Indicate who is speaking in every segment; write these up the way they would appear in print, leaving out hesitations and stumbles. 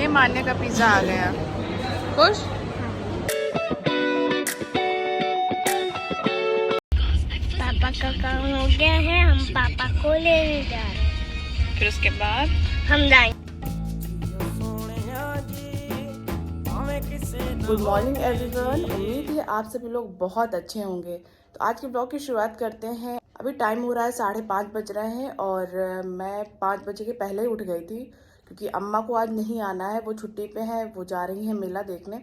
Speaker 1: ये मान्या का पिज़्ज़ा आ गया। खुश?
Speaker 2: पापा का काम हो गया है, हम पापा को लेने जा रहे हैं।
Speaker 1: फिर उसके बाद
Speaker 2: हम जाएंगे।
Speaker 3: Good morning everyone. उम्मीद है आप सभी लोग बहुत अच्छे होंगे। तो आज के ब्लॉग की शुरुआत करते हैं। अभी टाइम हो रहा है 5:30 बज रहे हैं और मैं 5 बजे के पहले ही उठ गई थी क्योंकि अम्मा को आज नहीं आना है, वो छुट्टी पे है, वो जा रही हैं मेला देखने।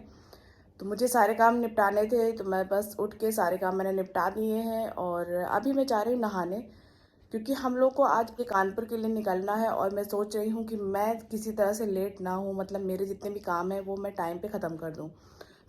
Speaker 3: तो मुझे सारे काम निपटाने थे तो मैं बस उठ के सारे काम मैंने निपटा दिए हैं और अभी मैं जा रही हूँ नहाने क्योंकि हम लोग को आज के कानपुर के लिए निकलना है और मैं सोच रही हूँ कि मैं किसी तरह से लेट ना हूँ, मतलब मेरे जितने भी काम हैं वो मैं टाइम पे ख़त्म कर दूँ।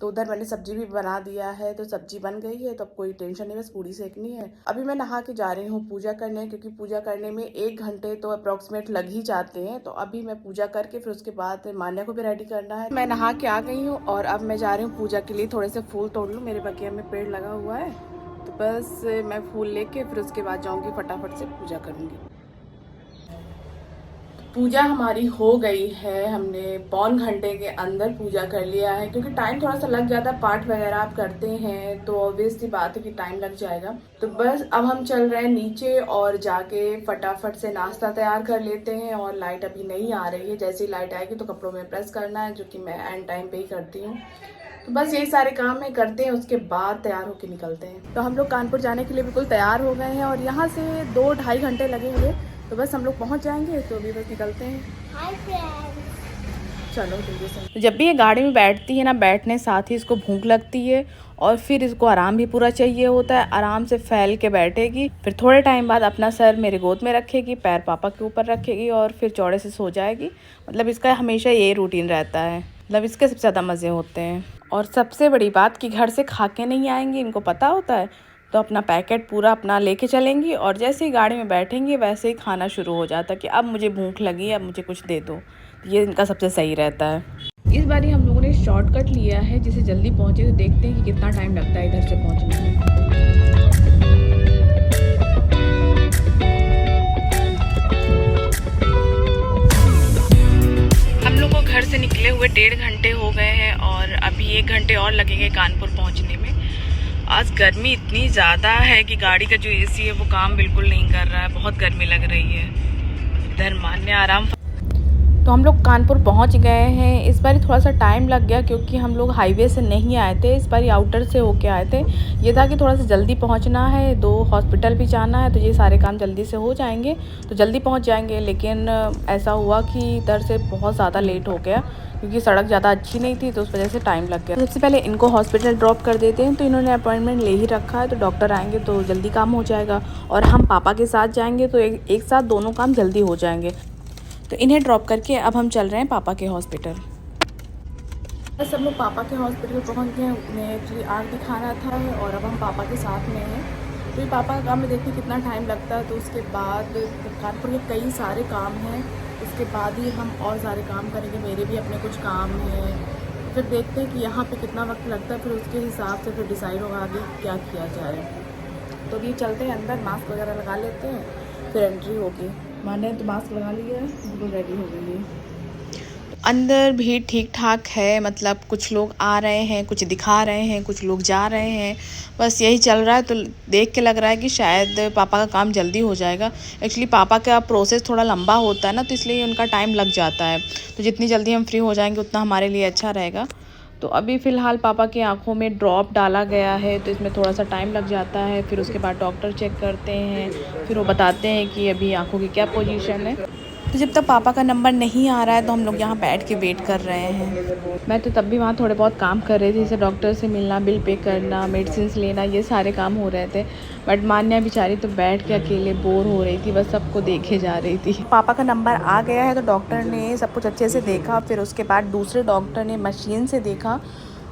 Speaker 3: तो उधर मैंने सब्जी भी बना दिया है, तो सब्जी बन गई है तो अब कोई टेंशन नहीं, बस पूड़ी सेकनी है। अभी मैं नहा के जा रही हूँ पूजा करने क्योंकि पूजा करने में 1 घंटे तो अप्रॉक्सीमेट लग ही जाते हैं। तो अभी मैं पूजा करके फिर उसके बाद मान्या को भी रेडी करना है। मैं नहा के आ गई हूँ और अब मैं जा रही हूँ पूजा के लिए थोड़े से फूल तोड़ लूँ। मेरे बगिया में पेड़ लगा हुआ है तो बस मैं फूल लेके फिर उसके बाद जाऊँगी, फटाफट से पूजा करूँगी। पूजा हमारी हो गई है, हमने 1.25 घंटे के अंदर पूजा कर लिया है क्योंकि टाइम थोड़ा सा लग जाता है, पाठ वगैरह आप करते हैं तो ऑब्वियस सी बात है कि टाइम लग जाएगा। तो बस अब हम चल रहे हैं नीचे और जाके फटाफट से नाश्ता तैयार कर लेते हैं। और लाइट अभी नहीं आ रही है, जैसे ही लाइट आएगी तो कपड़ों में प्रेस करना है, जो कि मैं एंड टाइम पे ही करती हूँ। तो बस यही सारे काम है करते हैं, उसके बाद तैयार होके निकलते हैं। तो हम लोग कानपुर जाने के लिए बिल्कुल तैयार हो गए हैं और यहाँ से 2-2.5 घंटे लगेंगे, तो बस हम लोग पहुँच जाएंगे। तो अभी बस निकलते हैं।
Speaker 2: Hi friends.
Speaker 3: चलो जल्दी से। जब भी ये गाड़ी में बैठती है ना, बैठने साथ ही इसको भूख लगती है और फिर इसको आराम भी पूरा चाहिए होता है। आराम से फैल के बैठेगी, फिर थोड़े टाइम बाद अपना सर मेरे गोद में रखेगी, पैर पापा के ऊपर रखेगी और फिर चौड़े से सो जाएगी। मतलब इसका हमेशा यही रूटीन रहता है, मतलब इसके सबसे ज़्यादा मज़े होते हैं। और सबसे बड़ी बात कि घर से खा के नहीं आएंगी, इनको पता होता है, तो अपना पैकेट पूरा अपना लेके चलेंगी और जैसे ही गाड़ी में बैठेंगी वैसे ही खाना शुरू हो जाता है कि अब मुझे भूख लगी, अब मुझे कुछ दे दो। ये इनका सबसे सही रहता है। इस बार हम लोगों ने शॉर्टकट लिया है जिससे जल्दी पहुँचे, तो देखते हैं कि कितना टाइम लगता है इधर से पहुँचने में। हम लोग को घर से निकले हुए 1.5 घंटे हो गए हैं और अभी 1 घंटे और लगेंगे कानपुर पहुँचने में। आज गर्मी इतनी ज़्यादा है कि गाड़ी का जो एसी है वो काम बिल्कुल नहीं कर रहा है, बहुत गर्मी लग रही है। इधर मान्य आराम। तो हम लोग कानपुर पहुंच गए हैं। इस बार थोड़ा सा टाइम लग गया क्योंकि हम लोग हाईवे से नहीं आए थे, इस बार आउटर से होके आए थे। ये था कि थोड़ा सा जल्दी पहुंचना है, 2 हॉस्पिटल भी जाना है, तो ये सारे काम जल्दी से हो जाएंगे तो जल्दी पहुंच जाएंगे। लेकिन ऐसा हुआ कि इधर से बहुत ज़्यादा लेट हो गया क्योंकि सड़क ज़्यादा अच्छी नहीं थी, तो उस वजह से टाइम लग गया। सबसे पहले इनको हॉस्पिटल ड्रॉप कर देते हैं, तो इन्होंने अपॉइंटमेंट ले ही रखा है, तो डॉक्टर आएंगे तो जल्दी काम हो जाएगा। और हम पापा के साथ जाएंगे तो एक साथ दोनों काम जल्दी हो जाएंगे। तो इन्हें ड्रॉप करके अब हम चल रहे हैं पापा के हॉस्पिटल। सब लोग पापा के हॉस्पिटल पहुंच गए। उन्हें एक्चुअली आँख दिखाना था और अब हम पापा के साथ में हैं। तो ये पापा का काम में देखते कितना टाइम लगता है। तो उसके बाद कानपुर के कई सारे काम हैं, उसके बाद ही हम और सारे काम करेंगे। मेरे भी अपने कुछ काम हैं, फिर देखते हैं कि यहाँ पे कितना वक्त लगता है, फिर उसके हिसाब से फिर डिसाइड होगा आगे क्या किया जाए। तो अभी चलते हैं अंदर, मास्क वगैरह लगा लेते हैं, फिर एंट्री होगी। मैंने तो मास्क लगा लिया है, बिल्कुल रेडी हो गई है। अंदर भीड़ ठीक ठाक है, मतलब कुछ लोग आ रहे हैं, कुछ दिखा रहे हैं, कुछ लोग जा रहे हैं, बस यही चल रहा है। तो देख के लग रहा है कि शायद पापा का काम जल्दी हो जाएगा। एक्चुअली पापा का प्रोसेस थोड़ा लंबा होता है ना, तो इसलिए उनका टाइम लग जाता है। तो जितनी जल्दी हम फ्री हो जाएंगे उतना हमारे लिए अच्छा रहेगा। तो अभी फ़िलहाल पापा की आंखों में ड्रॉप डाला गया है, तो इसमें थोड़ा सा टाइम लग जाता है। फिर उसके बाद डॉक्टर चेक करते हैं, फिर वो बताते हैं कि अभी आंखों की क्या पोजीशन है। तो जब तक पापा का नंबर नहीं आ रहा है तो हम लोग यहाँ बैठ के वेट कर रहे हैं। मैं तो तब भी वहाँ थोड़े बहुत काम कर रही थी, जैसे डॉक्टर से मिलना, बिल पे करना, मेडिसिन लेना, ये सारे काम हो रहे थे। बट मान्या बेचारी तो बैठ के अकेले बोर हो रही थी, बस सबको देखे जा रही थी। पापा का नंबर आ गया है तो डॉक्टर ने सब कुछ अच्छे से देखा, फिर उसके बाद दूसरे डॉक्टर ने मशीन से देखा।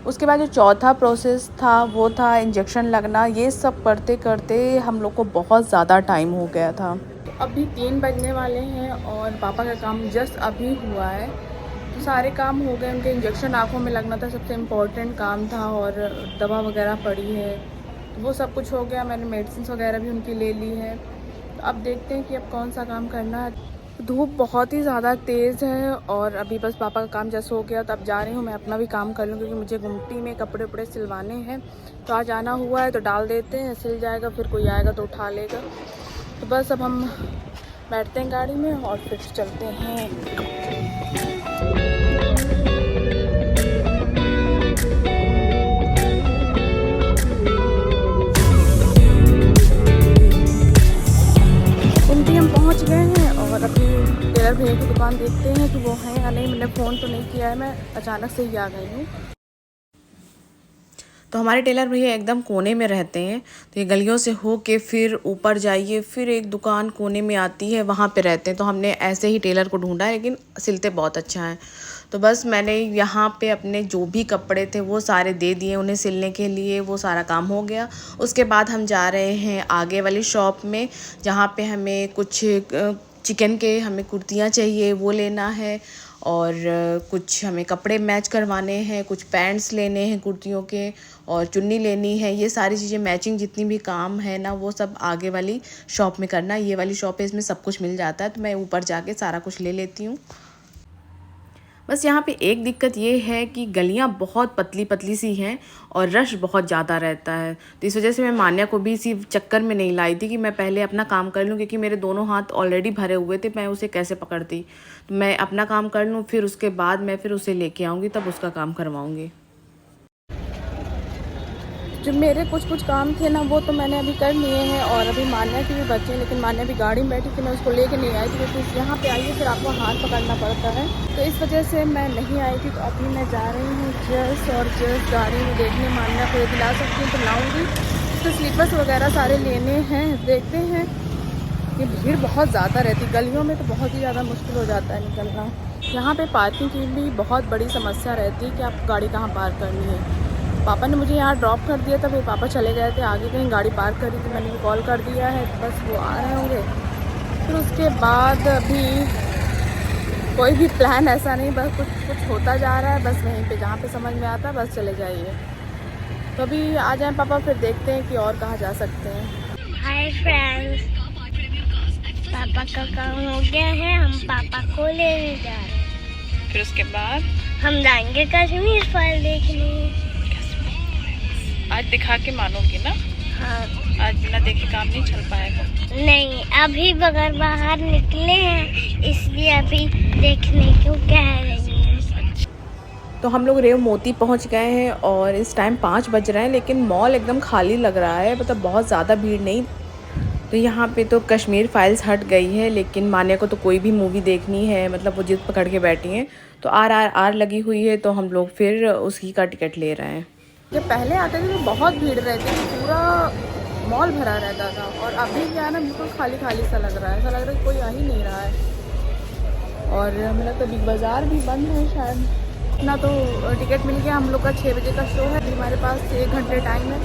Speaker 3: उसके बाद जो चौथा प्रोसेस था वो था इंजेक्शन लगना। ये सब करते करते हम लोग को बहुत ज़्यादा टाइम हो गया था। तो अभी 3 बजने वाले हैं और पापा का काम जस्ट अभी हुआ है। तो सारे काम हो गए, उनके इंजेक्शन आँखों में लगना था, सबसे इम्पोर्टेंट काम था, और दवा वगैरह पड़ी है, तो वो सब कुछ हो गया। मैंने मेडिसिन वगैरह भी उनकी ले ली है। तो अब देखते हैं कि अब कौन सा काम करना है।
Speaker 1: धूप बहुत ही ज़्यादा तेज़ है और अभी बस पापा का काम जैसे हो गया तो अब जा रही हूँ मैं अपना भी काम कर लूँ, क्योंकि मुझे गुमटी में कपड़े वपड़े सिलवाने हैं। तो आज आना हुआ है तो डाल देते हैं, सिल जाएगा, फिर कोई आएगा तो उठा लेगा। तो बस अब हम बैठते हैं गाड़ी में और फिर चलते हैं। गुमटी हम पहुँच गए हैं और अभी टेलर भैया की दुकान देखते हैं कि वो है या नहीं। मैंने फ़ोन तो नहीं किया है, मैं अचानक से ही आ गई हूँ।
Speaker 3: तो हमारे टेलर भैया एकदम कोने में रहते हैं, तो ये गलियों से हो के फिर ऊपर जाइए, फिर एक दुकान कोने में आती है, वहाँ पे रहते हैं। तो हमने ऐसे ही टेलर को ढूंढा है, लेकिन सिलते बहुत अच्छा है। तो बस मैंने यहाँ पे अपने जो भी कपड़े थे वो सारे दे दिए उन्हें सिलने के लिए, वो सारा काम हो गया। उसके बाद हम जा रहे हैं आगे वाली शॉप में, जहाँ पे हमें कुछ चिकन के हमें कुर्तियाँ चाहिए, वो लेना है, और कुछ हमें कपड़े मैच करवाने हैं, कुछ पैंट्स लेने हैं कुर्तियों के, और चुन्नी लेनी है। ये सारी चीज़ें मैचिंग जितनी भी काम है ना, वो सब आगे वाली शॉप में करना। ये वाली शॉप है, इसमें सब कुछ मिल जाता है, तो मैं ऊपर जाके सारा कुछ ले लेती हूँ। बस यहाँ पे एक दिक्कत ये है कि गलियाँ बहुत पतली पतली सी हैं और रश बहुत ज़्यादा रहता है। तो इस वजह से मैं मान्या को भी इसी चक्कर में नहीं लाई थी कि मैं पहले अपना काम कर लूँ, क्योंकि मेरे दोनों हाथ ऑलरेडी भरे हुए थे, मैं उसे कैसे पकड़ती। तो मैं अपना काम कर लूँ, फिर उसके बाद मैं फिर उसे लेके आऊँगी, तब उसका काम करवाऊँगी।
Speaker 1: जो मेरे कुछ काम थे ना, वो तो मैंने अभी कर लिए हैं और अभी मान्या की भी बचे हैं, लेकिन मान्या भी गाड़ी में बैठी थी, मैं उसको लेके नहीं आई थी, क्योंकि यहाँ पे आइए फिर आपको हाथ पकड़ना पड़ता है, तो इस वजह से मैं नहीं आई थी। तो अभी मैं जा रही हूँ जस्ट गाड़ी में देखने, मान्या को दिला सकती हूँ तो लाऊँगी। तो स्लीपर्स वगैरह सारे लेने हैं, देखते हैं। ये भीड़ बहुत ज़्यादा रहती, गलियों में तो बहुत ही ज़्यादा मुश्किल हो जाता है निकलना। यहाँ पर पार्किंग की भी बहुत बड़ी समस्या रहती है कि आप गाड़ी कहाँ पार्क करनी है। पापा ने मुझे यहाँ ड्रॉप कर दिया था, फिर पापा चले गए थे आगे कहीं गाड़ी पार्क करी थी, मैंने भी कॉल कर दिया है, बस वो आ रहे होंगे। फिर उसके बाद अभी कोई भी प्लान ऐसा नहीं, बस कुछ होता जा रहा है, बस वहीं पे जहाँ पे समझ में आता है बस चले जाइए। तो अभी आ जाएं पापा, फिर देखते हैं कि और कहाँ जा सकते हैं।
Speaker 2: हाय फ्रेंड्स, पापा का काम हो गया है, हम पापा को लेने जा रहे हैं।
Speaker 3: फिर उसके बाद
Speaker 2: हम जाएंगे कश्मीर फाइल देखने।
Speaker 3: आज दिखा के मानोगी ना?
Speaker 2: हाँ।
Speaker 3: आज बिना देखे काम नहीं चल पाएगा।
Speaker 2: नहीं, अभी बगैर बाहर निकले हैं, इसलिए अभी देखने क्यों कह रही हैं।
Speaker 3: तो हम लोग रेव मोती पहुंच गए हैं और इस टाइम 5 बज रहे हैं, लेकिन मॉल एकदम खाली लग रहा है, मतलब बहुत ज़्यादा भीड़ नहीं। तो यहाँ पे तो कश्मीर फाइल्स हट गई है, लेकिन मान्या को तो कोई भी मूवी देखनी है, मतलब वो जिद पकड़ के बैठी हैं। तो आर लगी हुई है, तो हम लोग फिर उसी का टिकट ले रहे हैं।
Speaker 1: जब पहले आते थे तो बहुत भीड़ रहती थी, पूरा मॉल भरा रहता था, और अभी क्या है ना, बिल्कुल खाली खाली सा लग रहा है, ऐसा लग रहा है कोई आ ही नहीं रहा है। और मेरा तो बिग बाज़ार भी बंद है शायद। इतना तो टिकट मिल गया, हम लोग का 6 बजे का शो है, अभी हमारे पास 1 घंटे टाइम है।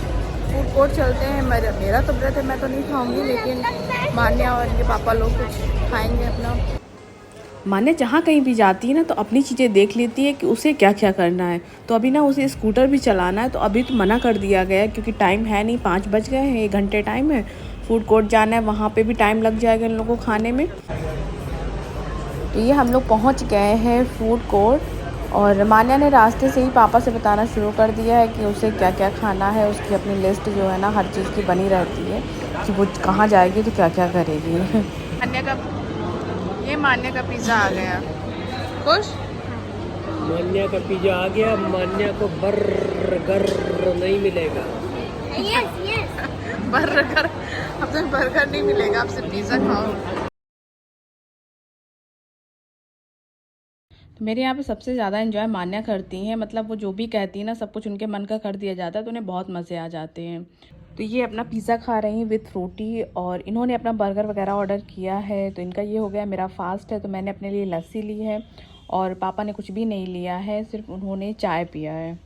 Speaker 1: फूड कोर्ट चलते हैं, मेरा तो व्रत है, मैं तो नहीं खाऊंगी, लेकिन मान्या और इनके पापा लोग कुछ खाएंगे अपना।
Speaker 3: मान्या जहाँ कहीं भी जाती है ना, तो अपनी चीज़ें देख लेती है कि उसे क्या क्या करना है। तो अभी ना उसे स्कूटर भी चलाना है, तो अभी तो मना कर दिया गया है, क्योंकि टाइम है नहीं, 5 बज गए हैं, 1 घंटे टाइम है। फूड कोर्ट जाना है, वहाँ पे भी टाइम लग जाएगा इन लोगों को खाने में। तो ये हम लोग पहुँच गए हैं फूड कोर्ट, और मान्या ने रास्ते से ही पापा से बताना शुरू कर दिया है कि उसे क्या क्या खाना है। उसकी अपनी लिस्ट जो है ना, हर चीज़ की बनी रहती है कि वो कहाँ जाएगी तो क्या क्या करेगी।
Speaker 1: मान्या का पिज़्ज़ा आ गया, खुश?
Speaker 4: मान्या का पिज़्ज़ा आ गया, मान्या को बर्गर नहीं मिलेगा।
Speaker 2: Yes yes.
Speaker 1: बर्गर, अब तो बर्गर नहीं मिलेगा, आपसे पिज़्ज़ा खाओ।
Speaker 3: तो मेरे यहाँ पे सबसे ज़्यादा एंजॉय मान्या करती हैं, मतलब वो जो भी कहती है ना, सब कुछ उनके मन का कर दिया जाता है, तो उन्हें बहुत मज़े आ जाते हैं। तो ये अपना पिज़्ज़ा खा रही हैं विथ रोटी, और इन्होंने अपना बर्गर वगैरह ऑर्डर किया है। तो इनका ये हो गया, मेरा फास्ट है, तो मैंने अपने लिए लस्सी ली है, और पापा ने कुछ भी नहीं लिया है, सिर्फ उन्होंने चाय पिया है।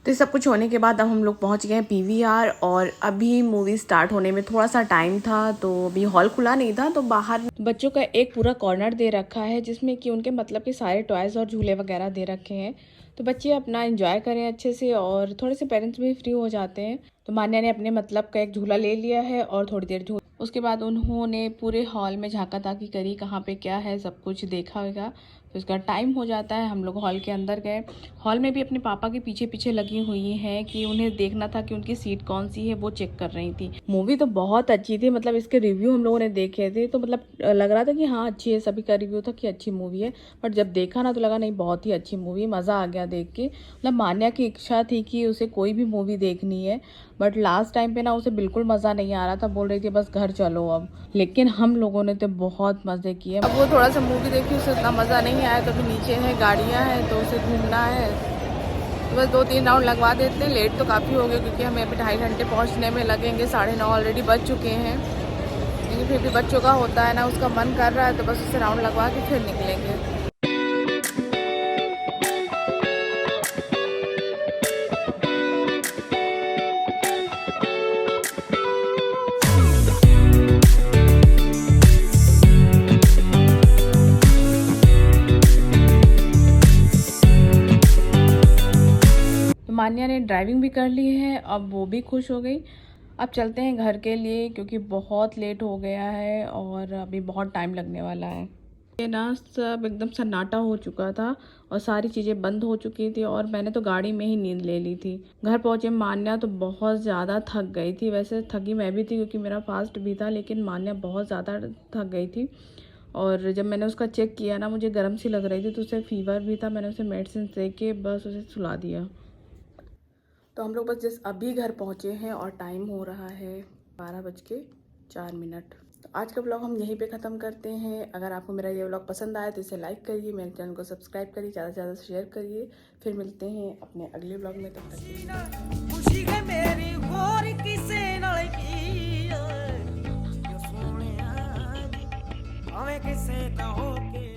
Speaker 3: तो सब कुछ होने के बाद अब हम लोग पहुंच गए हैं PVR, और अभी मूवी स्टार्ट होने में थोड़ा सा टाइम था, तो अभी हॉल खुला नहीं था, तो बाहर बच्चों का एक पूरा कॉर्नर दे रखा है, जिसमें कि उनके मतलब के सारे टॉयज़ और झूले वगैरह दे रखे हैं। तो बच्चे अपना एंजॉय करें अच्छे से, और थोड़े से पेरेंट्स भी फ्री हो जाते हैं। तो
Speaker 1: तो मान्या ने अपने मतलब का एक झूला ले लिया है और थोड़ी देर उसके बाद उन्होंने पूरे हॉल में झाँका ताकी करी, कहाँ पे क्या है सब कुछ देखा होगा। तो इसका टाइम हो जाता है, हम लोग हॉल के अंदर गए। हॉल में भी अपने पापा के पीछे पीछे लगी हुई हैं कि उन्हें देखना था कि उनकी सीट कौन सी है, वो चेक कर रही थी। मूवी तो बहुत अच्छी थी, मतलब इसके रिव्यू हम लोगों ने देखे थे तो मतलब लग रहा था कि हाँ अच्छी है, सभी का रिव्यू था कि अच्छी मूवी है। बट जब देखा ना तो लगा नहीं बहुत ही अच्छी मूवी, मज़ा आ गया देख के। मतलब मान्या की इच्छा थी कि उसे कोई भी मूवी देखनी है, बट लास्ट टाइम पे ना उसे बिल्कुल मज़ा नहीं आ रहा था, बोल रही थी बस घर चलो अब। लेकिन हम लोगों ने तो बहुत मज़े किए। अब वो थोड़ा सा मूवी देखी, उसे उतना मज़ा नहीं आया, तो अभी नीचे है गाड़ियाँ हैं तो उसे घूमना है। तो बस 2-3 राउंड लगवा देते हैं। लेट तो काफ़ी हो गया क्योंकि हमें अभी 2.5 घंटे पहुँचने में लगेंगे, 9:30 ऑलरेडी बज चुके हैं। लेकिन फिर भी बच्चों का होता है ना, उसका मन कर रहा है तो बस उसे राउंड लगवा के फिर निकलेंगे। मान्या ने ड्राइविंग भी कर ली है, अब वो भी खुश हो गई। अब चलते हैं घर के लिए क्योंकि बहुत लेट हो गया है और अभी बहुत टाइम लगने वाला है। ये ना सब एकदम सन्नाटा हो चुका था और सारी चीज़ें बंद हो चुकी थी और मैंने तो गाड़ी में ही नींद ले ली थी। घर पहुँचे मान्या तो बहुत ज़्यादा थक गई थी। वैसे थकी मैं भी थी क्योंकि मेरा फास्ट भी था, लेकिन मान्या बहुत ज़्यादा थक गई थी। और जब मैंने उसका चेक किया ना, मुझे गर्म सी लग रही थी तो उसे फीवर भी था। मैंने उसे मेडिसिन दे के बस उसे सुला दिया। तो हम लोग बस जस्ट अभी घर पहुँचे हैं और टाइम हो रहा है 12:04। तो आज का व्लॉग हम यहीं पे ख़त्म करते हैं। अगर आपको मेरा ये व्लॉग पसंद आया तो इसे लाइक करिए, मेरे चैनल को सब्सक्राइब करिए, ज़्यादा से ज़्यादा शेयर करिए। फिर मिलते हैं अपने अगले व्लॉग में, तब तक के लिए।
Speaker 5: खुशी है मेरी और किसे नाल की सोनिया भावे किसे दा हो के